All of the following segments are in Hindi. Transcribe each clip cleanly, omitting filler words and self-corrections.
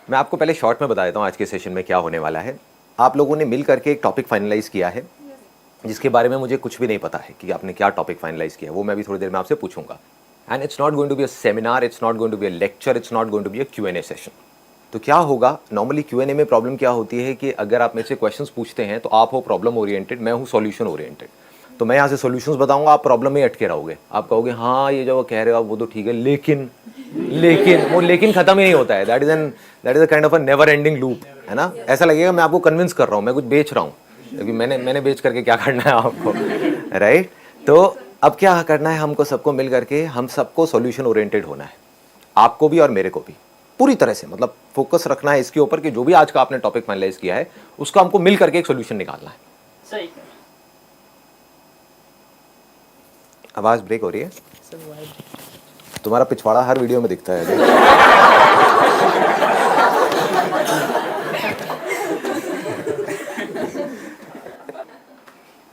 मैं आपको पहले शॉर्ट में बता देता हूँ आज के सेशन में क्या होने वाला है। आप लोगों ने मिल करके एक टॉपिक फाइनलाइज किया है जिसके बारे में मुझे कुछ भी नहीं पता है कि आपने क्या टॉपिक फाइनलाइज किया, वो मैं भी थोड़ी देर में आपसे पूछूंगा। And it's not going to be a seminar, it's not going to be a lecture, it's not going to be a Q&A session. तो क्या होगा, नॉर्मली Q&A में प्रॉब्लम क्या होती है कि अगर आप मेरे से क्वेश्चंस पूछते हैं तो आप हो प्रॉब्लम ओरिएंटेड, मैं हूँ सॉल्यूशन ओरिएंटेड। तो मैं यहाँ से सॉल्यूशंस बताऊंगा, आप प्रॉब्लम में अटके रहोगे। आप कहोगे हाँ ये जो कह रहे हो आप वो तो ठीक है, लेकिन वो लेकिन खत्म ही नहीं होता है। That is a kind of a never ending loop, है ना। ऐसा लगेगा मैं आपको कन्विंस कर रहा हूँ, मैं कुछ बेच रहा हूँ, क्योंकि मैंने बेच करके क्या करना है आपको, राइट। तो अब क्या करना है हमको, सबको मिल करके हम सबको सॉल्यूशन ओरिएंटेड होना है, आपको भी और मेरे को भी पूरी तरह से। मतलब फोकस रखना है इसके ऊपर कि जो भी आज का आपने टॉपिक फाइनलाइज किया है उसका हमको मिल करके एक सॉल्यूशन निकालना है। सही। आवाज ब्रेक हो रही है, तुम्हारा पिछवाड़ा हर वीडियो में दिखता है।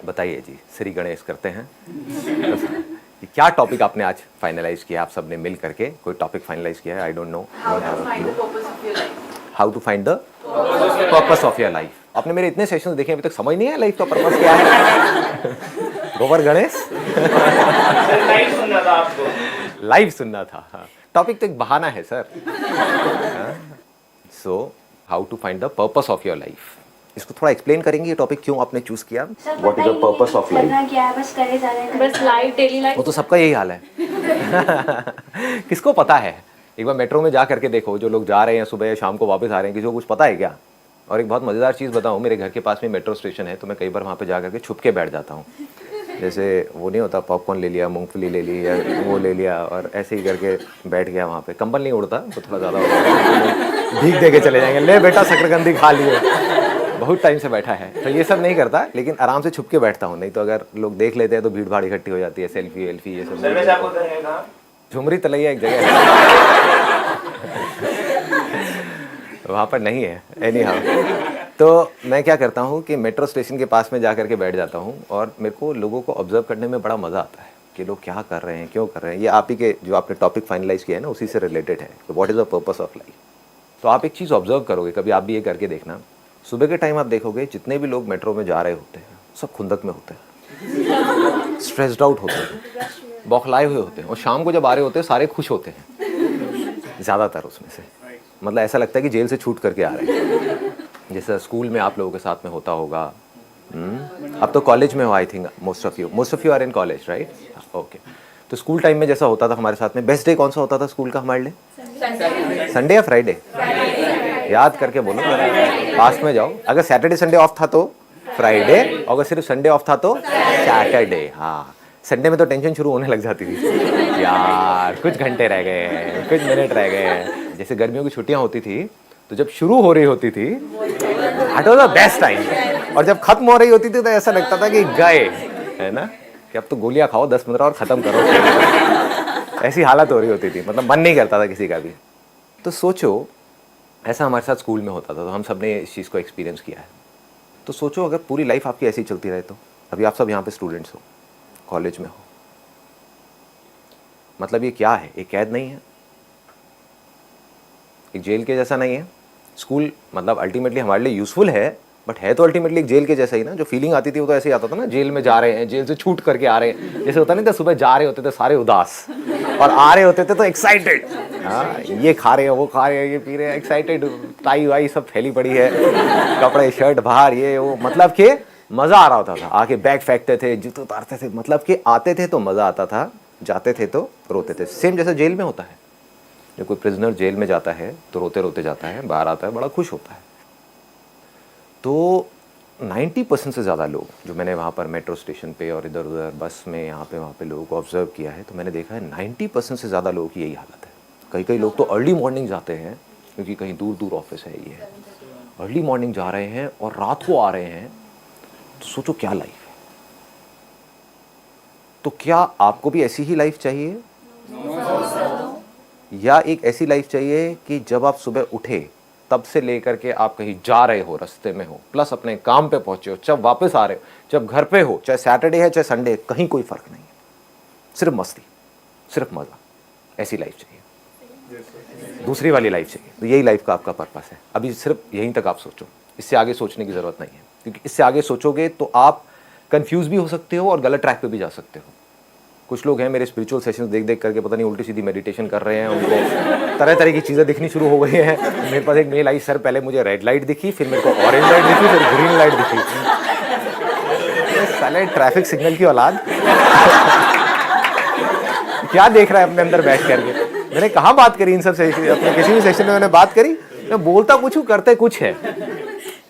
बताइए जी, श्री गणेश करते हैं। तो क्या टॉपिक आपने आज फाइनलाइज किया, आप सबने मिल करके कोई टॉपिक फाइनलाइज किया है? I don't know. How to find the purpose of your life. आपने मेरे इतने सेशंस देखे, अभी तक समझ नहीं आया लाइफ का पर्पस क्या है। गोबर गणेश लाइव सुनना था आपको, लाइव सुनना था। हाँ, टॉपिक तो एक बहाना है sir. So how to find the purpose of your life, इसको थोड़ा एक्सप्लेन करेंगे ये टॉपिक क्यों आपने चूज किया? What is the purpose of life? करना क्या है, बस करे जा रहे हैं, बस लाइफ, डेली लाइफ। वो तो सबका यही हाल है। किसको पता है? एक बार मेट्रो में जा करके देखो, जो लोग जा रहे हैं सुबह या शाम को वापस आ रहे हैं, किसी को कुछ पता है क्या? और एक बहुत मज़ेदार चीज़ बताऊँ, मेरे घर के पास में मेट्रो स्टेशन है, तो मैं कई बार वहाँ पे जा करके छुप के बैठ जाता हूँ। जैसे वो नहीं होता, पॉपकॉर्न ले लिया, मूंगफली ले ली या वो ले लिया, और ऐसे ही करके बैठ गया वहाँ पे। कंबल नहीं उड़ता तो थोड़ा ज़्यादा होता, भीख दे के चले जाएंगे, ले बेटा शकरकंदी खा लिए, बहुत टाइम से बैठा है। तो ये सब नहीं करता, लेकिन आराम से छुप के बैठता हूँ, नहीं तो अगर लोग देख लेते हैं तो भीड़ भाड़ इकट्ठी हो जाती है, सेल्फी वेल्फी ये सब। झुमरी तलैया एक जगह है, वहाँ पर नहीं है। एनी हाउ, तो मैं क्या करता हूँ कि मेट्रो स्टेशन के पास में जा करके बैठ जाता हूँ, और मेरे को लोगों को ऑब्जर्व करने में बड़ा मज़ा आता है कि लोग क्या कर रहे हैं, क्यों कर रहे हैं। ये आप ही के जो आपने टॉपिक फाइनलाइज किया है ना, उसी से रिलेटेड है, what is the purpose of life. तो आप एक चीज़ ऑब्जर्व करोगे, कभी आप भी ये करके देखना, सुबह के टाइम आप देखोगे जितने भी लोग मेट्रो में जा रहे होते हैं सब खुंदक में होते हैं, स्ट्रेस्ड आउट होते हैं, बौखलाए हुए होते हैं, और शाम को जब आ रहे होते हैं सारे खुश होते हैं ज़्यादातर उसमें से। मतलब ऐसा लगता है कि जेल से छूट करके आ रहे हैं, जैसे स्कूल में आप लोगों के साथ में होता होगा। अब तो कॉलेज में हो, I think most of you are in college, right? Okay. तो स्कूल टाइम में जैसा होता था हमारे साथ में, बेस्ट डे कौन सा होता था स्कूल का हमारे लिए? संडे या फ्राइडे? याद करके बोलो, पास्ट में जाओ। अगर सैटरडे संडे ऑफ था तो फ्राइडे, अगर सिर्फ संडे ऑफ था तो सैटरडे। हाँ, संडे में तो टेंशन शुरू होने लग जाती थी, यार कुछ घंटे रह गए हैं, कुछ मिनट रह गए हैं। जैसे गर्मियों की छुट्टियां होती थी तो जब शुरू हो रही होती थी that was the best time, और जब खत्म हो रही होती थी तो ऐसा लगता था कि गए, है ना, कि अब तो गोलियां खाओ 10-15 और ख़त्म करो। ऐसी हालत हो रही होती थी, मतलब मन नहीं करता था किसी का भी। तो सोचो ऐसा हमारे साथ स्कूल में होता था, तो हम सब ने इस चीज़ को एक्सपीरियंस किया है। तो सोचो अगर पूरी लाइफ आपकी ऐसी चलती रहे तो। अभी आप सब यहाँ पे स्टूडेंट्स हो, कॉलेज में हो, मतलब ये क्या है? एक कैद नहीं है, एक जेल के जैसा नहीं है। स्कूल मतलब अल्टीमेटली हमारे लिए यूज़फुल है, बट है तो अल्टीमेटली एक जेल के जैसा ही ना। जो फीलिंग आती थी वो तो ऐसे ही आता था ना, जेल में जा रहे हैं, जेल से छूट करके आ रहे हैं। जैसे होता नहीं था, सुबह जा रहे होते थे सारे उदास और आ रहे होते थे तो एक्साइटेड। हाँ, ये खा रहे हैं, वो खा रहे हैं, ये पी रहे हैं, एक्साइटेड, टाई वाई सब फैली पड़ी है, कपड़े शर्ट बाहर ये वो, मतलब कि मज़ा आ रहा होता था। आके बैग फेंकते थे, जूते उतारते थे, मतलब कि आते थे तो मज़ा आता था, जाते थे तो रोते थे। सेम जैसे जेल में होता है, जब कोई प्रिजनर जेल में जाता है तो रोते रोते जाता है, बाहर आता है बड़ा खुश होता है। तो 90% से ज़्यादा लोग जो मैंने वहाँ पर मेट्रो स्टेशन पे और इधर उधर बस में यहाँ पे वहाँ पे लोगों को ऑब्जर्व किया है, तो मैंने देखा है 90% से ज़्यादा लोगों की यही हालत है। कई लोग तो अर्ली मॉर्निंग जाते हैं, क्योंकि कहीं दूर दूर ऑफिस है, ये है, अर्ली मॉर्निंग जा रहे हैं और रात को आ रहे हैं। तो सोचो क्या लाइफ है। तो क्या आपको भी ऐसी ही लाइफ चाहिए, या एक ऐसी लाइफ चाहिए कि जब आप सुबह उठे तब से लेकर के आप कहीं जा रहे हो, रास्ते में हो, प्लस अपने काम पे पहुंचे हो, जब वापस आ रहे हो, जब घर पे हो, चाहे सैटरडे है चाहे संडे, कहीं कोई फर्क नहीं है, सिर्फ मस्ती, सिर्फ मजा, ऐसी लाइफ चाहिए। दूसरी वाली लाइफ चाहिए। तो यही लाइफ का आपका पर्पस है। अभी सिर्फ यहीं तक आप सोचो, इससे आगे सोचने की ज़रूरत नहीं है, क्योंकि इससे आगे सोचोगे तो आप कंफ्यूज भी हो सकते हो और गलत ट्रैक पे भी जा सकते हो। कुछ लोग हैं मेरे स्पिरिचुअल सेशंस देख देख करके पता नहीं उल्टी सीधी मेडिटेशन कर रहे हैं, उनको तरह तरह की चीज़ें दिखनी शुरू हो गई हैं। मेरे पास एक मेल आई, सर पहले मुझे रेड लाइट दिखी, फिर मेरे को ऑरेंज लाइट दिखी, फिर ग्रीन लाइट दिखी। साले ट्रैफिक सिग्नल की औलाद क्या देख रहा है अपने अंदर बैठ करके। मैंने कहाँ बात करी इन सब सेशन, अपने किसी भी सेशन में मैंने बात करी? मैं बोलता कुछ हूँ, करते कुछ है।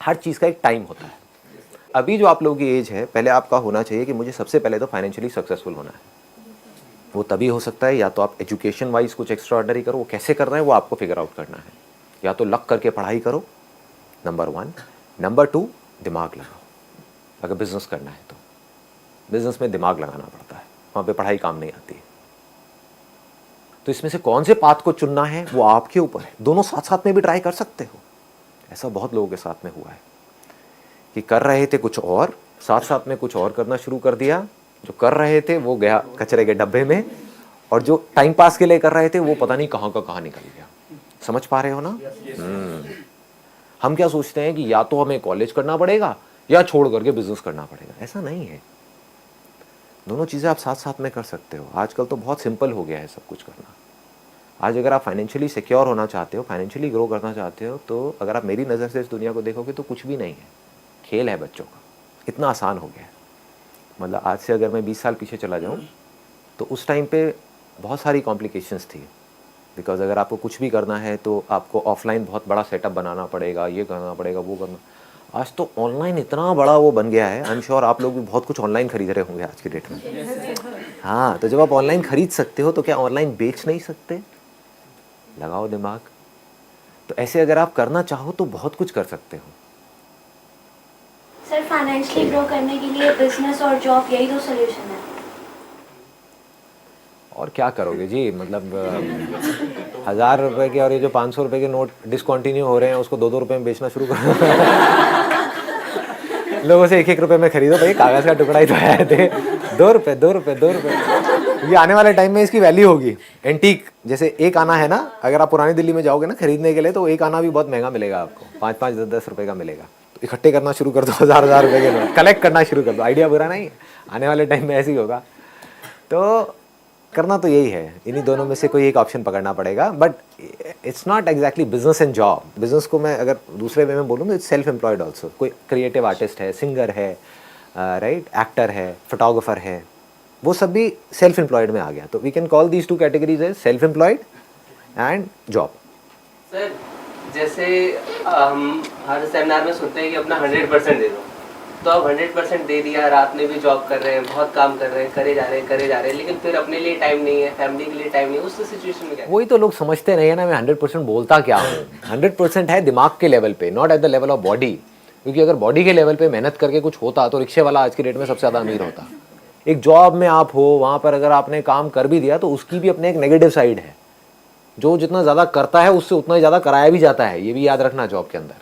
हर चीज़ का एक टाइम होता है। अभी जो आप लोगों की एज है, पहले आपका होना चाहिए कि मुझे सबसे पहले तो फाइनेंशियली सक्सेसफुल होना है। वो तभी हो सकता है या तो आप एजुकेशन वाइज कुछ एक्स्ट्रा ऑर्डनरी करो, वो कैसे करना है वो आपको फिगर आउट करना है। या तो लक करके पढ़ाई करो, नंबर 1। नंबर 2, दिमाग लगाओ। अगर बिजनेस करना है तो बिजनेस में दिमाग लगाना पड़ता है, वहाँ पे पढ़ाई काम नहीं आती है। तो इसमें से कौन से पाथ को चुनना है वो आपके ऊपर है। दोनों साथ साथ में भी ट्राई कर सकते हो। ऐसा बहुत लोगों के साथ में हुआ है कि कर रहे थे कुछ और, साथ साथ में कुछ और करना शुरू कर दिया। जो कर रहे थे वो गया कचरे के डब्बे में, और जो टाइम पास के लिए कर रहे थे वो पता नहीं कहाँ का कहाँ निकल गया। समझ पा रहे हो ना? हम क्या सोचते हैं कि या तो हमें कॉलेज करना पड़ेगा या छोड़ करके बिजनेस करना पड़ेगा। ऐसा नहीं है, दोनों चीज़ें आप साथ साथ में कर सकते हो। आजकल तो बहुत सिंपल हो गया है सब कुछ करना। आज अगर आप फाइनेंशियली सिक्योर होना चाहते हो, फाइनेंशियली ग्रो करना चाहते हो, तो अगर आप मेरी नज़र से इस दुनिया को देखोगे तो कुछ भी नहीं है, खेल है बच्चों का। इतना आसान हो गया है। मतलब आज से अगर मैं 20 साल पीछे चला जाऊं तो उस टाइम पे बहुत सारी कॉम्प्लिकेशंस थी। बिकॉज अगर आपको कुछ भी करना है तो आपको ऑफलाइन बहुत बड़ा सेटअप बनाना पड़ेगा, ये करना पड़ेगा, वो करना। आज तो ऑनलाइन इतना बड़ा वो बन गया है। आई एम श्योर आप लोग भी बहुत कुछ ऑनलाइन खरीद रहे होंगे आज की डेट में। हाँ, तो जब आप ऑनलाइन खरीद सकते हो तो क्या ऑनलाइन बेच नहीं सकते? लगाओ दिमाग। तो ऐसे अगर आप करना चाहो तो बहुत कुछ कर सकते हो। सर, फाइनेंशियली ग्रो करने के लिए बिजनेस और जॉब, यही दो सोल्यूशन है। और क्या करोगे जी? मतलब 1000 रुपए के और ये जो 500 रुपए के नोट डिसकंटिन्यू हो रहे हैं उसको 2-2 रुपए में बेचना शुरू करो। लोगों से 1-1 रुपए में खरीदो भाई, कागज का टुकड़ा ही तो है। 2 रुपए 2 रुपए 2 रुपए। ये आने वाले टाइम में इसकी वैल्यू होगी। एंटीक जैसे एक आना है ना, अगर आप पुरानी दिल्ली में जाओगे ना खरीदने के लिए तो एक आना भी बहुत महंगा मिलेगा आपको, 5-5 10-10 रुपए का मिलेगा। तो इकट्ठे करना शुरू कर दो, 1000 रुपए के नोट कलेक्ट करना शुरू कर दो। आइडिया बुरा नहीं है, आने वाले टाइम में ऐसे ही होगा। तो करना तो यही है, इन्हीं दोनों में से कोई एक ऑप्शन पकड़ना पड़ेगा। But it's not exactly business and job. Business को मैं अगर दूसरे वे में बोलूँ तो इट्स सेल्फ एम्प्लॉयड ऑल्सो। कोई क्रिएटिव आर्टिस्ट है, सिंगर है, राइट, एक्टर है, फोटोग्राफर है, वो सब भी सेल्फ एम्प्लॉयड में आ गया। तो we can call these 2 categories as self employed and job. Sir, जैसे हम हर सेमिनार में सुनते हैं कि अपना 100% दे दो, तो अब 100% दे दिया, रात में भी जॉब कर रहे हैं, बहुत काम कर रहे हैं, करे जा रहे हैं, लेकिन फिर अपने लिए टाइम नहीं है, फैमिली के लिए टाइम नहीं है। उस सिचुएशन में क्या? वही तो लोग समझते नहीं है ना, मैं 100% बोलता क्या हूँ। 100% है दिमाग के लेवल पे, not at the level of body. क्योंकि अगर बॉडी के लेवल पे मेहनत करके कुछ होता तो रिक्शे वाला आज की डेट में सबसे ज़्यादा अमीर होता। एक जॉब में आप हो, वहाँ पर अगर आपने काम कर भी दिया तो उसकी भी अपने एक नेगेटिव साइड है। जो जितना ज़्यादा करता है उससे उतना ही ज़्यादा कराया भी जाता है, ये भी याद रखना। जॉब के अंदर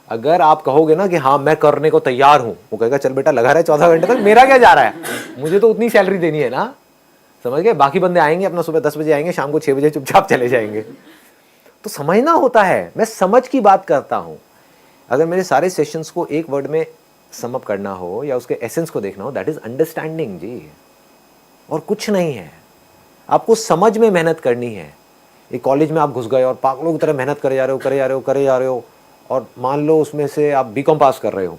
अगर आप कहोगे ना कि हाँ मैं करने को तैयार हूँ, वो कहेगा चल बेटा लगा रहा है 14 घंटे तक, मेरा क्या जा रहा है, मुझे तो उतनी सैलरी देनी है ना। समझ गए? बाकी बंदे आएंगे अपना सुबह 10 बजे आएंगे, शाम को 6 बजे चुपचाप चले जाएंगे। तो समझना होता है, मैं समझ की बात करता हूँ। अगर मेरे सारे सेशंस को एक वर्ड में समअप करना हो या उसके एसेंस को देखना हो, दैट इज अंडरस्टैंडिंग जी, और कुछ नहीं है। आपको समझ में मेहनत करनी है। एक कॉलेज में आप घुस गए और पागलों की तरह मेहनत करे जा रहे हो और मान लो उसमें से आप बीकॉम पास कर रहे हो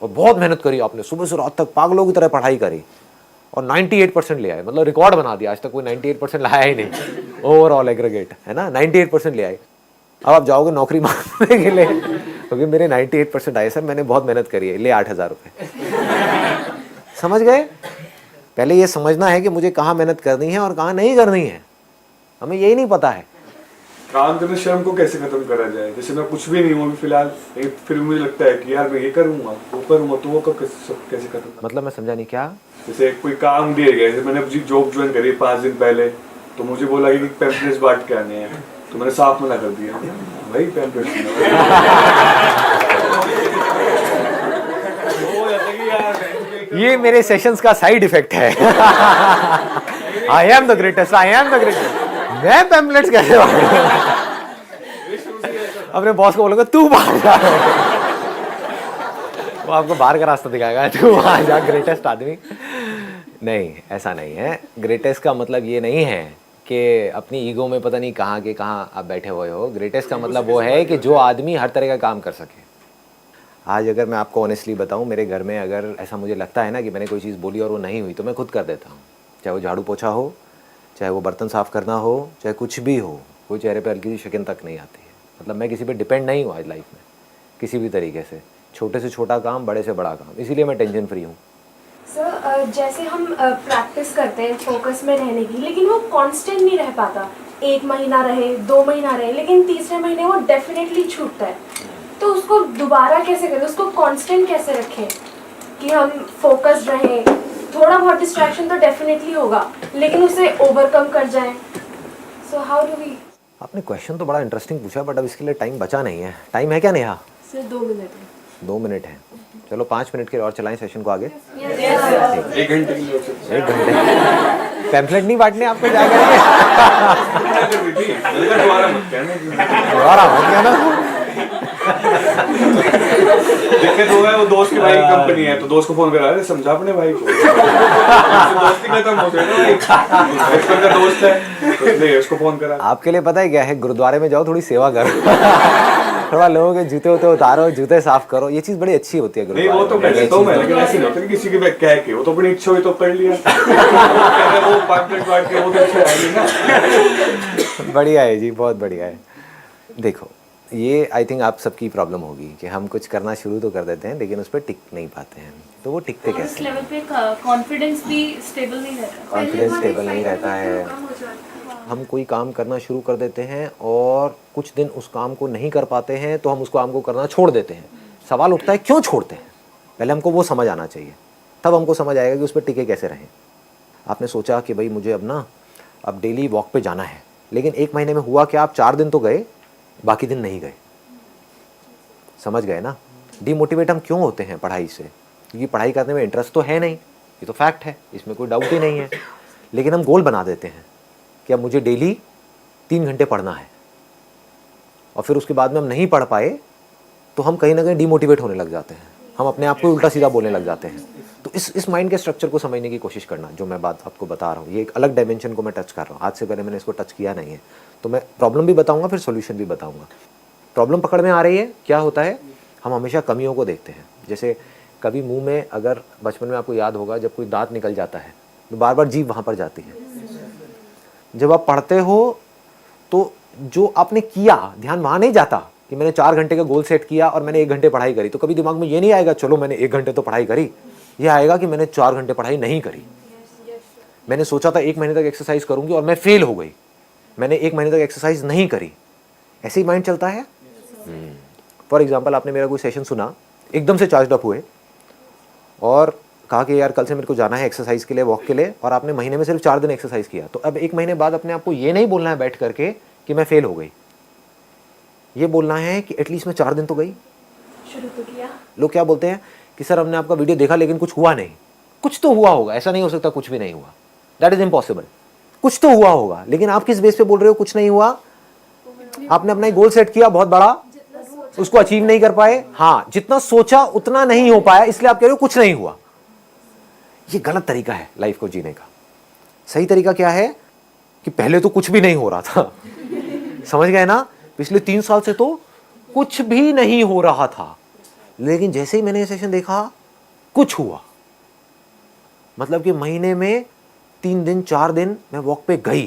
और बहुत मेहनत करी आपने, सुबह से रात तक पागलों की तरह पढ़ाई करी और 98% ले आए, मतलब रिकॉर्ड बना दिया। आज तक कोई 98% लाया ही नहीं ओवरऑल एग्रीगेट, है ना, 98% ले आए। अब आप जाओगे नौकरी मांगने के लिए, क्योंकि मेरे 98% आए सर, मैंने बहुत मेहनत करी है, ले 8000 रुपये। समझ गए? पहले ये समझना है कि मुझे कहाँ मेहनत करनी है और कहाँ नहीं करनी है। हमें यही नहीं पता है। काम करने शर्म को कैसे खत्म करा जाए? जैसे मैं कुछ भी नहीं हूँ अभी फिलहाल, फिर मुझे लगता है कि यार मैं ये करूँगा वो करूँगा, तो वो कब कैसे खत्म? मतलब मैं समझा नहीं क्या? जैसे कोई काम दिया गया, जैसे मैंने अभी जॉब ज्वाइन करी 5 दिन पहले, तो मुझे बोला कि पैम्पलेट्स बांट के आने हैं, तो मैंने साफ मना कर दिया भाई पैम्पलेट्स। ये मेरे सेशंस का साइड इफेक्ट है। I am the greatest, I am the greatest. मैं पैम्पलेट्स कैसे बांटूं? अपने बॉस को बोलूंगा तू बाहर जा, वो आपको बाहर का रास्ता दिखाएगा, तू वहां जा ग्रेटेस्ट आदमी। नहीं, ऐसा नहीं है। ग्रेटेस्ट का मतलब ये नहीं है कि अपनी ईगो में पता नहीं कहाँ के कहाँ आप बैठे हुए हो। ग्रेटेस्ट का मतलब वो है कि जो आदमी हर तरह का काम कर सके। आज अगर मैं आपको ऑनेस्टली बताऊं, मेरे घर में अगर ऐसा मुझे लगता है ना कि मैंने कोई चीज़ बोली और वो नहीं हुई, तो मैं खुद कर देता हूँ। चाहे वो झाड़ू पोछा हो, चाहे वो बर्तन साफ़ करना हो, चाहे कुछ भी हो, कोई चेहरे पे हल्की सी शिकन तक नहीं आती है। मतलब मैं किसी पे डिपेंड नहीं हुआ आज लाइफ में किसी भी तरीके से। छोटे से छोटा काम, बड़े से बड़ा काम, इसीलिए मैं टेंशन फ्री हूँ। सर जैसे हम प्रैक्टिस करते हैं फोकस में रहने की, लेकिन वो कांस्टेंट नहीं रह पाता। 1 महीना रहे, 2 महीना रहे, लेकिन तीसरे महीने वो डेफिनेटली छूटता है। तो उसको दोबारा कैसे करें, उसको कांस्टेंट कैसे रखें कि हम फोकस रहें? थोड़ा बहुत डिस्ट्रैक्शन तो डेफिनेटली होगा, लेकिन उसे ओवरकम कर जाएं। So how do we? आपने क्वेश्चन तो बड़ा इंटरेस्टिंग पूछा, बट अब इसके लिए टाइम बचा नहीं है। टाइम है क्या नेहा? सर 2 मिनट है। 2 मिनट है, चलो 5 मिनट के लिए और चलाएं सेशन को आगे। 1 घंटे के लिए 1 घंटे पैम्फलेट नहीं बांटने आपको जाकर? दोबारा मत कहना। दोबारा हो गया ना। दिक्कत हो गया, वो दोस्त की भाई की कंपनी है, तो दोस्त को फोन करा, समझा अपने भाई को। दोस्ती खत्म हो गई ना, बचपन का दोस्त है, तो इसलिए उसको फोन करा। आपके लिए पता है क्या है? गुरुद्वारे में जाओ, थोड़ी सेवा करो। थोड़ा लोगों के जूते उते उतारो, जूते साफ करो, ये चीज बड़ी अच्छी होती है। नहीं, वो तो कहते तो मैं, लेकिन ऐसे नहीं होता कि किसी के कह के, वो तो अपनी इच्छा हुई तो कर लिया। वो पैम्पलेट बांट के वो तो अच्छा है ना। बढ़िया है जी, बहुत बढ़िया है। देखो, ये आई थिंक आप सबकी प्रॉब्लम होगी कि हम कुछ करना शुरू तो कर देते हैं, लेकिन उस पर टिक नहीं पाते हैं। तो वो टिकते उस कैसे? लेवल पे कॉन्फिडेंस भी स्टेबल नहीं रहता। कॉन्फिडेंस स्टेबल नहीं रहता है। हम कोई काम करना शुरू कर देते हैं और कुछ दिन उस काम को नहीं कर पाते हैं, तो हम उस काम को करना छोड़ देते हैं। सवाल उठता है क्यों छोड़ते हैं? पहले हमको वो समझ आना चाहिए, तब हमको समझ आएगा कि उस पर टिके कैसे रहें। आपने सोचा कि भाई मुझे अब डेली वॉक पे जाना है, लेकिन 1 महीने में हुआ क्या? आप 4 दिन तो गए, बाकी दिन नहीं गए। समझ गए ना? डिमोटिवेट हम क्यों होते हैं पढ़ाई से? क्योंकि पढ़ाई करने में इंटरेस्ट तो है नहीं, ये तो फैक्ट है, इसमें कोई डाउट ही नहीं है। लेकिन हम गोल बना देते हैं कि अब मुझे डेली 3 घंटे पढ़ना है, और फिर उसके बाद में हम नहीं पढ़ पाए तो हम कहीं ना कहीं डिमोटिवेट होने लग जाते हैं। हम अपने आप को उल्टा सीधा बोलने लग जाते हैं। तो इस माइंड के स्ट्रक्चर को समझने की कोशिश करना, जो मैं बात आपको बता रहा हूँ, ये एक अलग डायमेंशन को मैं टच कर रहा हूँ। आज से पहले मैंने इसको टच किया नहीं है, तो मैं प्रॉब्लम भी बताऊँगा, फिर सोल्यूशन भी बताऊँगा। प्रॉब्लम पकड़ में आ रही है, क्या होता है? हम हमेशा कमियों को देखते हैं। जैसे कभी मुंह में, अगर बचपन में आपको याद होगा, जब कोई दांत निकल जाता है तो बार बार जीभ वहाँ पर जाती है। जब आप पढ़ते हो तो जो आपने किया, ध्यान वहाँ नहीं जाता कि मैंने 4 घंटे का गोल सेट किया और मैंने 1 घंटे पढ़ाई करी। तो कभी दिमाग में ये नहीं आएगा चलो मैंने 1 घंटे तो पढ़ाई करी, ये आएगा कि मैंने 4 घंटे पढ़ाई नहीं करी। मैंने सोचा था 1 महीने तक एक्सरसाइज करूंगी और मैं फेल हो गई, मैंने 1 महीने तक एक्सरसाइज नहीं करी। ऐसे ही माइंड चलता है। फॉर एग्जाम्पल, आपने मेरा कोई सेशन सुना, एकदम से चार्ज अप हुए और कहा कि यार कल से मेरे को जाना है एक्सरसाइज के लिए, वॉक के लिए, और आपने महीने में सिर्फ 4 दिन एक्सरसाइज किया। तो अब 1 महीने बाद अपने आप को ये नहीं बोलना है बैठ करके कि मैं फेल हो गई, ये बोलना है कि एटलीस्ट मैं 4 दिन तो गई, शुरू तो किया। लोग क्या बोलते हैं कि सर हमने आपका वीडियो देखा लेकिन कुछ हुआ नहीं। कुछ तो हुआ होगा, ऐसा नहीं हो सकता कुछ भी नहीं हुआ, दैट इज इम्पॉसिबल। कुछ तो हुआ होगा, लेकिन आप किस बेस पे बोल रहे हो कुछ नहीं हुआ? आपने अपना गोल सेट किया बहुत बड़ा, उसको अचीव नहीं कर पाए। हाँ, जितना सोचा उतना नहीं हो पाया, इसलिए आप कह रहे हो कुछ नहीं हुआ। ये गलत तरीका है लाइफ को जीने का। सही तरीका क्या है कि पहले तो कुछ भी नहीं हो रहा था, समझ गए ना? पिछले 3 साल से तो कुछ भी नहीं हो रहा था, लेकिन जैसे ही मैंने ये सेशन देखा कुछ हुआ। मतलब कि महीने में 3 दिन 4 दिन मैं वॉक पे गई,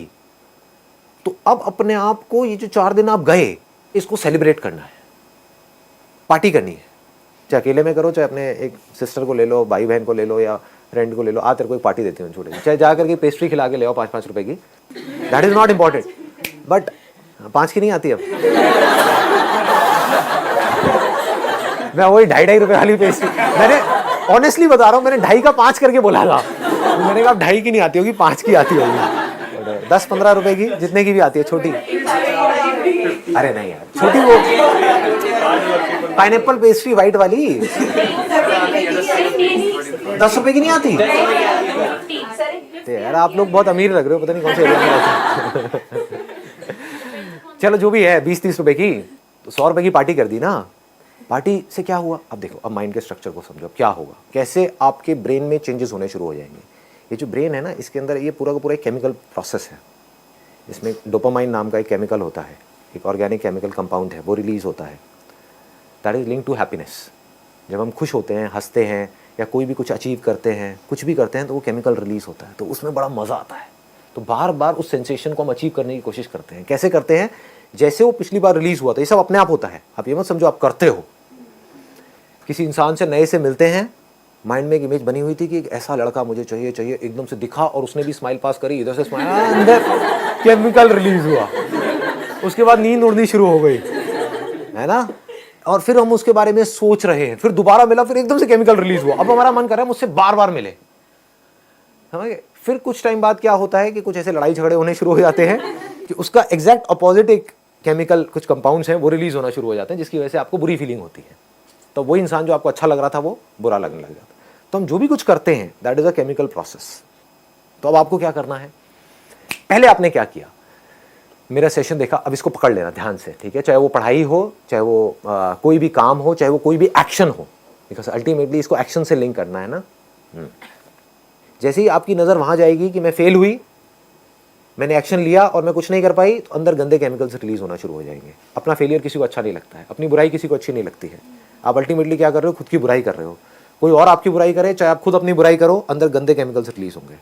तो अब अपने आप को ये जो 4 दिन आप गए इसको सेलिब्रेट करना है, पार्टी करनी है। चाहे अकेले में करो, चाहे अपने एक सिस्टर को ले लो, भाई बहन को ले लो, या फ्रेंड को ले लो, तेरे को एक पार्टी देती हूँ छोटे, चाहे जा करके पेस्ट्री खिला के ले आओ 5-5 रुपए की, that is not important. But 5 की नहीं आती अब, मैं वही 2.5 रुपए वाली पेस्ट्री, मैंने ऑनेस्टली बता रहा हूँ, मैंने 2.5 का 5 करके बोला था। मैंने कहा 2.5 की नहीं आती होगी, 5 की आती होगी, 10-15 रुपए की, जितने की भी आती है छोटी। अरे नहीं यार, छोटी वो पाइनएप्पल पेस्ट्री वाइट वाली 10 रुपए की नहीं आती। तो यार आप लोग बहुत अमीर लग रहे हो, पता नहीं कौन से एरिया में रहते हो। चलो जो भी है 20-30 रुपए की, तो 100 रुपए की पार्टी कर दी ना। पार्टी से क्या हुआ? अब देखो, अब माइंड के स्ट्रक्चर को समझो, क्या होगा, कैसे आपके ब्रेन में चेंजेस होने शुरू हो जाएंगे। ये जो ब्रेन है ना, इसके अंदर ये पूरा का पूरा एक केमिकल प्रोसेस है। इसमें डोपामाइन नाम का एक केमिकल होता है, एक ऑर्गेनिक केमिकल कंपाउंड है, वो रिलीज होता है। That is link to happiness. जब हम खुश होते हैं, हंसते हैं, या कोई भी कुछ अचीव करते हैं, कुछ भी करते हैं, तो वो केमिकल रिलीज होता है, तो उसमें बड़ा मज़ा आता है। तो बार बार उस सेंसेशन को हम अचीव करने की कोशिश करते हैं। कैसे करते हैं? जैसे वो पिछली बार रिलीज हुआ था, ये सब अपने आप होता है। आप ये मत समझो आप करते हो। किसी इंसान से नए से मिलते हैं, माइंड में एक इमेज बनी हुई थी कि एक ऐसा लड़का मुझे चाहिए चाहिए, एकदम से दिखा और उसने भी स्माइल पास करी, इधर से स्माइल, अंदर केमिकल रिलीज हुआ। उसके बाद नींद उड़नी शुरू हो गई, है ना। और फिर हम उसके बारे में सोच रहे हैं, फिर दोबारा मिला, फिर एकदम से केमिकल रिलीज हुआ। अब हमारा मन कर रहा है मुझसे बार बार मिले, समझ गए। फिर कुछ टाइम बाद क्या होता है कि कुछ ऐसे लड़ाई झगड़े होने शुरू हो जाते हैं कि उसका एग्जैक्ट अपोजिट एक केमिकल, कुछ कंपाउंड्स हैं, वो रिलीज होना शुरू हो जाते हैं, जिसकी वजह से आपको बुरी फीलिंग होती है। तो वही इंसान जो आपको अच्छा लग रहा था वो बुरा लगने लग जाता है। तो हम जो भी कुछ करते हैं, that is a chemical process. तो अब आपको क्या करना है? पहले आपने क्या किया, मेरा सेशन देखा, अब इसको पकड़ लेना ध्यान से, ठीक है। चाहे वो पढ़ाई हो, चाहे वो कोई भी काम हो, चाहे वो कोई भी एक्शन हो, बिकॉज अल्टीमेटली इसको एक्शन से लिंक करना है ना। जैसे ही आपकी नज़र वहाँ जाएगी कि मैं फेल हुई, मैंने एक्शन लिया और मैं कुछ नहीं कर पाई, तो अंदर गंदे केमिकल्स रिलीज होना शुरू हो जाएंगे। अपना फेलियर किसी को अच्छा नहीं लगता है, अपनी बुराई किसी को अच्छी नहीं लगती है। आप अल्टीमेटली क्या कर रहे हो? खुद की बुराई कर रहे हो। कोई और आपकी बुराई करे, चाहे आप खुद अपनी बुराई करो, अंदर गंदे केमिकल्स रिलीज होंगे,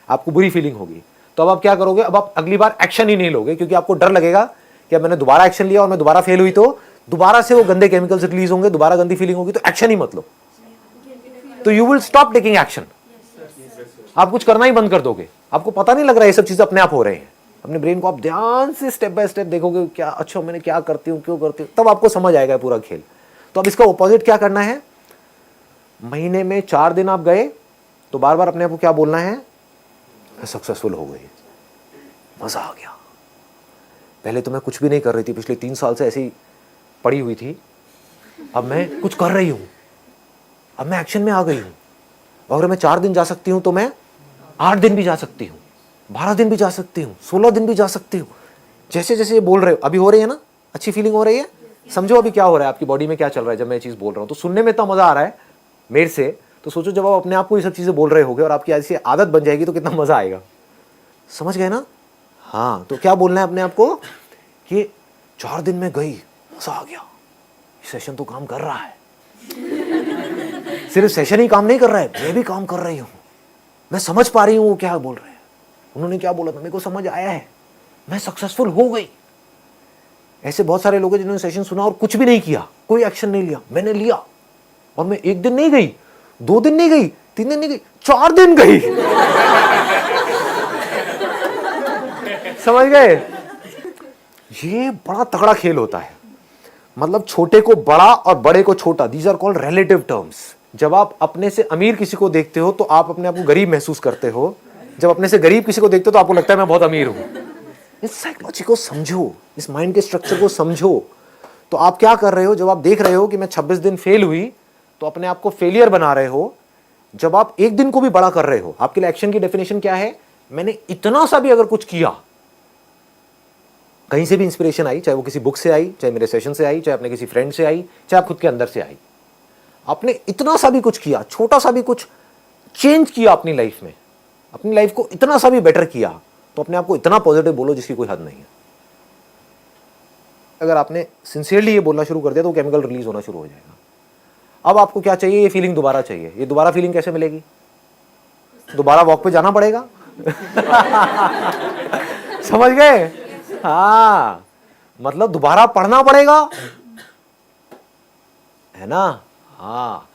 आपको बुरी फीलिंग होगी। तो अब आप क्या करोगे? अब आप अगली बार एक्शन ही नहीं लोगे, क्योंकि आपको डर लगेगा कि अब मैंने दोबारा एक्शन लिया और मैं दोबारा फेल हुई तो दोबारा से वो गंदे केमिकल्स रिलीज होंगे, दोबारा गंदी फीलिंग होगी, तो एक्शन ही मत लो। तो you will stop taking action. आप कुछ करना ही बंद कर दोगे। आपको पता नहीं लग रहा है ये सब चीजें अपने आप हो रहे हैं। अपने ब्रेन को आप ध्यान से स्टेप बाय स्टेप देखोगे, क्या अच्छा मैंने क्या करती हूँ, क्यों करती हूँ, तब आपको समझ आएगा पूरा खेल। तो अब इसका ऑपोजिट क्या करना है? महीने में 4 दिन आप गए तो बार बार अपने आप को क्या बोलना है? मैं सक्सेसफुल हो गई, मजा आ गया। पहले तो मैं कुछ भी नहीं कर रही थी, पिछले 3 साल से ऐसी पड़ी हुई थी, अब मैं कुछ कर रही हूं, अब मैं एक्शन में आ गई हूं। अगर मैं 4 दिन जा सकती हूं तो मैं 8 दिन भी जा सकती हूं, 12 दिन भी जा सकती हूं, 16 दिन भी जा सकती हूं। जैसे जैसे ये बोल रहे हो, अभी हो रही है ना, अच्छी फीलिंग हो रही है। समझो अभी क्या हो रहा है, आपकी बॉडी में क्या चल रहा है जब मैं ये चीज बोल रहा हूं। तो सुनने में इतना मजा आ रहा है मेरे से, तो सोचो जब आप अपने आप को ये सब चीजें बोल रहे होगे और आपकी ऐसी आदत बन जाएगी तो कितना मजा आएगा। समझ गए ना? हाँ, तो क्या बोलना है अपने आप को कि 4 दिन में गई, मजा आ गया, सेशन तो काम कर रहा है। सिर्फ सेशन ही काम नहीं कर रहा है, मैं भी काम कर रही हूं, मैं समझ पा रही हूं वो क्या बोल रहे हैं, उन्होंने क्या बोला था मेरे को समझ आया है, मैं सक्सेसफुल हो गई। ऐसे बहुत सारे लोग हैं जिन्होंने सेशन सुना और कुछ भी नहीं किया, कोई एक्शन नहीं लिया। मैंने लिया और मैं 1 दिन नहीं गई, 2 दिन नहीं गई, 3 दिन नहीं गई, 4 दिन गई। समझ गए? ये बड़ा तगड़ा खेल होता है। मतलब छोटे को बड़ा और बड़े को छोटा, these are called relative terms. जब आप अपने से अमीर किसी को देखते हो तो आप अपने आप को गरीब महसूस करते हो, जब अपने से गरीब किसी को देखते हो तो आपको लगता है मैं बहुत अमीर हूं। इस साइकोलॉजी को समझो, इस माइंड के स्ट्रक्चर को समझो। तो आप क्या कर रहे हो, जब आप देख रहे हो कि मैं 26 दिन फेल हुई, तो अपने आप को फेलियर बना रहे हो। जब आप 1 दिन को भी बड़ा कर रहे हो, आपके लिए एक्शन की डेफिनेशन क्या है? मैंने इतना सा भी अगर कुछ किया, कहीं से भी इंस्पिरेशन आई, चाहे वो किसी बुक से आई, चाहे मेरे सेशन से आई, चाहे अपने किसी फ्रेंड से आई, चाहे आप खुद के अंदर से आई, आपने इतना सा भी कुछ किया, छोटा सा भी कुछ चेंज किया अपनी लाइफ में, अपनी लाइफ को इतना सा भी बेटर किया, तो अपने आप को इतना पॉजिटिव बोलो जिसकी कोई हद नहीं है। अगर आपने सिंसियरली ये बोलना शुरू कर दिया तो केमिकल रिलीज होना शुरू हो जाएगा। अब आपको क्या चाहिए? ये फीलिंग दोबारा चाहिए। ये दोबारा फीलिंग कैसे मिलेगी? दोबारा वॉक पे जाना पड़ेगा। समझ गए? हाँ, मतलब दोबारा पढ़ना पड़ेगा, है ना? हाँ,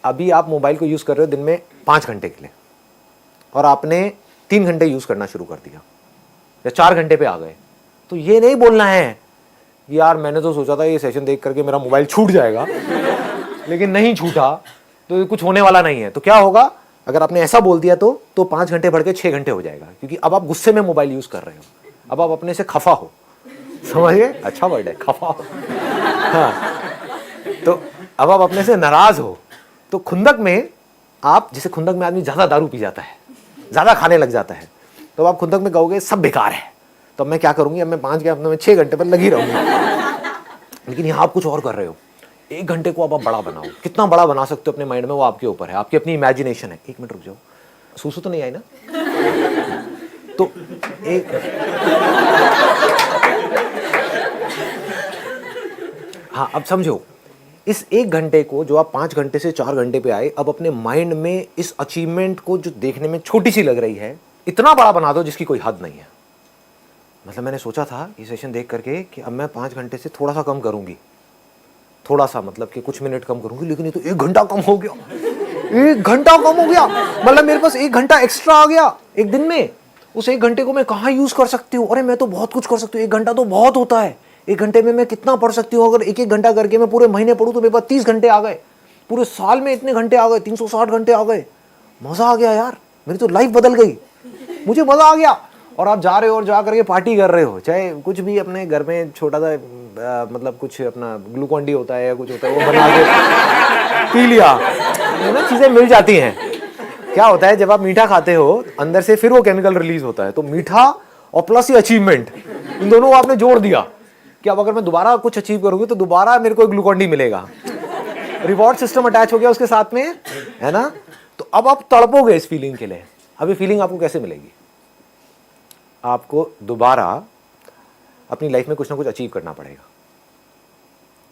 अभी आप मोबाइल को यूज कर रहे हो दिन में 5 घंटे के लिए, और आपने 3 घंटे यूज करना शुरू कर दिया या 4 घंटे पे आ गए, तो ये नहीं बोलना है यार मैंने तो सोचा था ये सेशन देख करके मेरा मोबाइल छूट जाएगा, लेकिन नहीं छूटा, तो कुछ होने वाला नहीं है। तो क्या होगा अगर आपने ऐसा बोल दिया तो 5 घंटे बढ़ के 6 घंटे हो जाएगा, क्योंकि अब आप गुस्से में मोबाइल यूज कर रहे हो, अब आप अपने से खफा हो। समझ गए? अच्छा वर्ड है, खफा हो। हाँ, तो अब आप अपने से नाराज हो। तो खुंदक में आप, जैसे खुंदक में आदमी ज्यादा दारू पी जाता है, ज्यादा खाने लग जाता है, तो आप खुंदक में कहोगे सब बेकार है, तो तो अब मैं क्या करूँगी, अब मैं 5 के हफ्ते में 6 घंटे पर लगी रहूँगी। लेकिन यहाँ आप कुछ और कर रहे हो, 1 घंटे को अब आप बड़ा बनाओ। कितना बड़ा बना सकते हो अपने माइंड में वो आपके ऊपर है, आपकी अपनी इमेजिनेशन है। 1 मिनट रुक जाओ, सूसू तो नहीं आई ना? तो एक हाँ, अब समझो, इस 1 घंटे को जो आप 5 घंटे से 4 घंटे पे आए, अब अपने माइंड में इस अचीवमेंट को जो देखने में छोटी सी लग रही है, इतना बड़ा बना दो जिसकी कोई हद नहीं है। मतलब मैंने सोचा था ये सेशन देख करके कि अब मैं 5 घंटे से थोड़ा सा कम करूंगी, थोड़ा सा मतलब कि कुछ मिनट कम करूंगी, लेकिन ये तो 1 घंटा कम हो गया। 1 घंटा कम हो गया, मतलब मेरे पास 1 घंटा एक्स्ट्रा आ गया एक दिन में। उस 1 घंटे को मैं कहाँ यूज कर सकती हूँ? अरे मैं तो बहुत कुछ कर सकती हूँ। 1 घंटा तो बहुत होता है। 1 घंटे में मैं कितना पढ़ सकती हूँ? अगर 1-1 घंटा करके मैं पूरे महीने पढ़ूँ तो मेरे पास 30 घंटे आ गए। पूरे साल में इतने घंटे आ गए, 360 घंटे आ गए। मजा आ गया यार, मेरी तो लाइफ बदल गई, मुझे मजा आ गया। और आप जा रहे हो और जा करके पार्टी कर रहे हो, चाहे कुछ भी अपने घर में छोटा सा मतलब कुछ अपना ग्लूकॉन डी होता है या कुछ होता है, वो बना के पी लिया, ना चीजें मिल जाती हैं। क्या होता है जब आप मीठा खाते हो अंदर से फिर वो केमिकल रिलीज होता है, तो मीठा और प्लस ये अचीवमेंट, इन दोनों को आपने जोड़ दिया कि अब अगर मैं दोबारा कुछ अचीव करूंगी तो दोबारा मेरे को एक ग्लूकॉन डी मिलेगा। रिवॉर्ड सिस्टम अटैच हो गया उसके साथ में, है ना? तो अब आप तड़पोगे इस फीलिंग के लिए। अब ये फीलिंग आपको कैसे मिलेगी? आपको दोबारा अपनी लाइफ में कुछ ना कुछ अचीव करना पड़ेगा,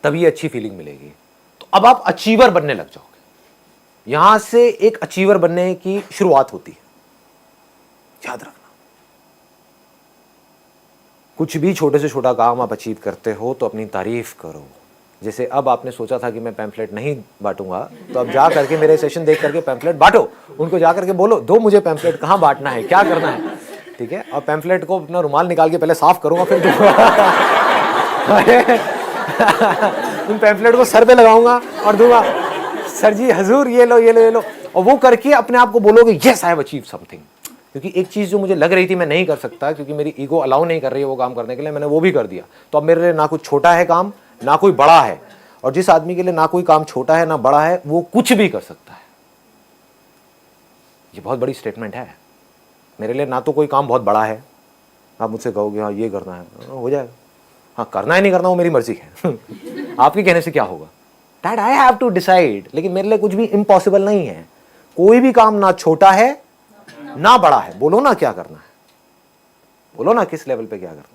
तभी अच्छी फीलिंग मिलेगी। तो अब आप अचीवर बनने लग जाओगे। यहां से एक अचीवर बनने की शुरुआत होती है, याद रखना। कुछ भी छोटे से छोटा काम आप अचीव करते हो तो अपनी तारीफ करो। जैसे अब आपने सोचा था कि मैं पैम्फलेट नहीं बांटूंगा, तो अब जा करके मेरे सेशन देख करके पैम्फलेट बांटो। उनको जा करके बोलो, दो मुझे पैम्फलेट, कहाँ बांटना है, क्या करना है, ठीक है? और पैम्फलेट को अपना रुमाल निकाल के पहले साफ करूंगा, फिर उन पैम्फलेट को सर पे लगाऊंगा और दूंगा, सर जी हजूर ये लो ये लो ये लो। और वो करके अपने आप को बोलोगे yes I have achieved something. क्योंकि एक चीज जो मुझे लग रही थी मैं नहीं कर सकता, क्योंकि मेरी ईगो अलाउ नहीं कर रही है वो काम करने के लिए, मैंने वो भी कर दिया। तो अब मेरे लिए ना कुछ छोटा है काम, ना कोई बड़ा है। और जिस आदमी के लिए ना कोई काम छोटा है ना बड़ा है, वो कुछ भी कर सकता है। ये बहुत बड़ी स्टेटमेंट है। मेरे लिए ना तो कोई काम बहुत बड़ा है, आप मुझसे कहोगे हाँ ये करना है, हो जाएगा। हाँ करना है नहीं करना वो मेरी मर्जी है। आपके कहने से क्या होगा? That I have to decide. लेकिन मेरे लिए कुछ भी इम्पॉसिबल नहीं है। कोई भी काम ना छोटा है ना बड़ा है। बोलो ना क्या करना है, बोलो ना किस लेवल पे क्या करना है।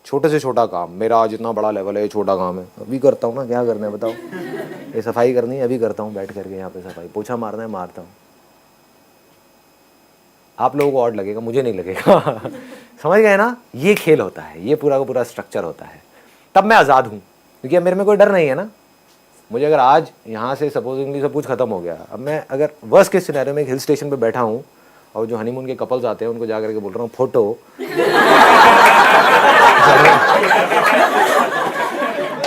छोटे से छोटा काम, मेरा आज इतना बड़ा लेवल है, ये छोटा काम है, अभी करता हूँ ना, क्या करना है बताओ? ये सफाई करनी है, अभी करता हूँ बैठ करके यहाँ पे सफाई, पोछा मारना है मारता हूँ। आप लोगों को ऑड लगेगा, मुझे नहीं लगेगा। समझ गए ना? ये खेल होता है, ये पूरा का पूरा स्ट्रक्चर होता है। तब मैं आज़ाद हूँ, क्योंकि अब मेरे में कोई डर नहीं है ना। मुझे अगर आज यहाँ से सपोजिंगली सब कुछ खत्म हो गया, अब मैं अगर वर्स्ट केस सिनेरियो में एक हिल स्टेशन पे बैठा हूँ और जो हनीमून के कपल्स आते हैं उनको जा करके बोल रहा हूँ photo,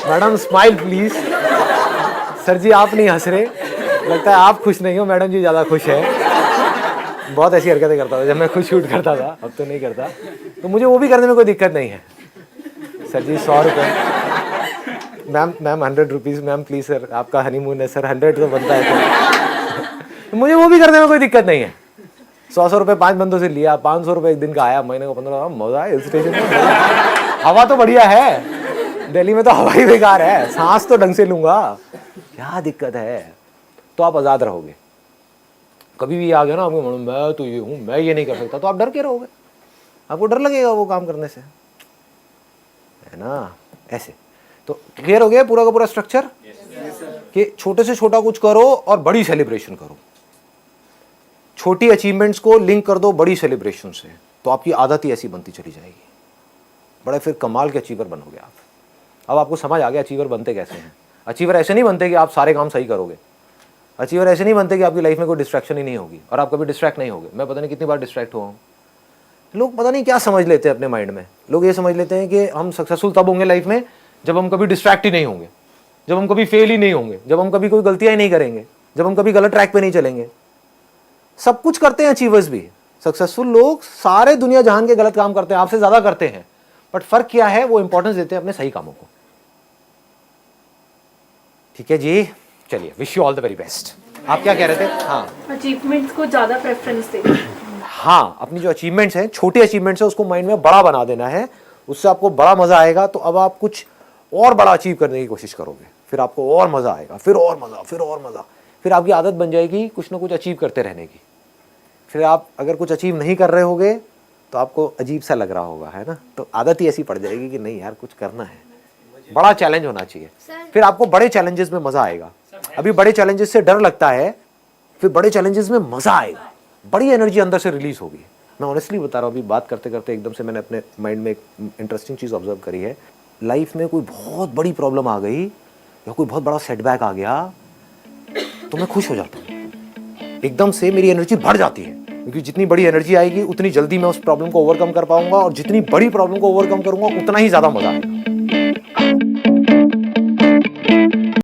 madam smile please. Sir ji आप नहीं हंस रहे, लगता है आप खुश नहीं हो, मैडम जी ज़्यादा खुश है। बहुत ऐसी हरकतें करता था जब मैं खुद शूट करता था, अब तो नहीं करता। तो मुझे वो भी करने में कोई दिक्कत नहीं है। सर जी 100 रुपये, ma'am 100 rupees, ma'am please sir आपका हनीमून है सर 100 तो बनता है। तो मुझे वो भी करने में कोई दिक्कत नहीं है। 100 रुपये 5 बंदों से लिया, 500 रुपये एक दिन का आया, महीने को 15। मजा है हिल स्टेशन में, हवा तो बढ़िया है। दिल्ली में तो हवा ही बेकार है, सांस तो ढंग से लूंगा, क्या दिक्कत है? तो आप आज़ाद रहोगे। कभी भी आ गया ना आपको मैं तो ये हूँ, मैं ये नहीं कर सकता, तो आप डर के रहोगे, आपको डर लगेगा वो काम करने से, है ना? ऐसे तो क्लियर हो गया पूरा का पूरा स्ट्रक्चर कि छोटे से छोटा कुछ करो और बड़ी सेलिब्रेशन करो। छोटी अचीवमेंट्स को लिंक कर दो बड़ी सेलिब्रेशन से, तो आपकी आदत ही ऐसी बनती चली जाएगी। बड़े फिर कमाल के अचीवर बनोगे आप। अब आपको समझ आ गया अचीवर बनते कैसे हैं। अचीवर ऐसे नहीं बनते कि आप सारे काम सही करोगे। अचीवर ऐसे नहीं बनते कि आपकी लाइफ में कोई डिस्ट्रैक्शन ही नहीं होगी और आप कभी डिस्ट्रैक्ट नहीं होगे। मैं पता नहीं कितनी बार डिस्ट्रैक्ट हुआ हूँ। लोग पता नहीं क्या समझ लेते हैं अपने माइंड में। लोग ये समझ लेते हैं कि हम सक्सेसफुल तब होंगे लाइफ में जब हम कभी डिस्ट्रैक्ट ही नहीं होंगे, जब हम कभी फेल ही नहीं होंगे, जब हम कभी कोई गलतियां ही नहीं करेंगे, जब हम कभी गलत ट्रैक पे नहीं चलेंगे। सब कुछ करते हैं अचीवर्स भी। सक्सेसफुल लोग सारे दुनिया जहान के गलत काम करते हैं, आपसे ज्यादा करते हैं, बट फर्क क्या है? वो इंपॉर्टेंस देते हैं अपने सही कामों को। ठीक है जी, चलिए wish you all the very best. आप क्या कह रहे थे? हाँ, अचीवमेंट्स को ज़्यादा प्रेफरेंस देते हैं। हाँ, अपनी जो अचीवमेंट्स हैं, छोटे अचीवमेंट्स हैं, उसको माइंड में बड़ा बना देना है, उससे आपको बड़ा मजा आएगा। तो अब आप कुछ और बड़ा अचीव करने की कोशिश करोगे, फिर आपको और मजा आएगा, फिर और मजा, फिर और मजा, फिर आपकी आदत बन जाएगी कुछ ना कुछ अचीव करते रहने की। फिर आप अगर कुछ अचीव नहीं कर रहे होगे तो आपको अजीब सा लग रहा होगा, है ना, तो आदत ही ऐसी पड़ जाएगी कि नहीं यार कुछ करना है, बड़ा चैलेंज होना चाहिए। फिर आपको बड़े चैलेंजेस में मजा आएगा। अभी बड़े चैलेंजेस से डर लगता है, फिर बड़े चैलेंजेस में मजा आएगा, बड़ी एनर्जी अंदर से रिलीज होगी। मैं ऑनेस्टली बता रहा हूँ, अभी बात करते करते एकदम से मैंने अपने माइंड में एक इंटरेस्टिंग चीज़ ऑब्जर्व करी है। लाइफ में कोई बहुत बड़ी प्रॉब्लम आ गई या कोई बहुत बड़ा सेटबैक आ गया तो मैं खुश हो जाता हूँ, एकदम से मेरी एनर्जी बढ़ जाती है, क्योंकि जितनी बड़ी एनर्जी आएगी उतनी जल्दी मैं उस प्रॉब्लम को ओवरकम कर पाऊंगा, और जितनी बड़ी प्रॉब्लम को ओवरकम करूंगा उतना ही ज़्यादा मजा आएगा।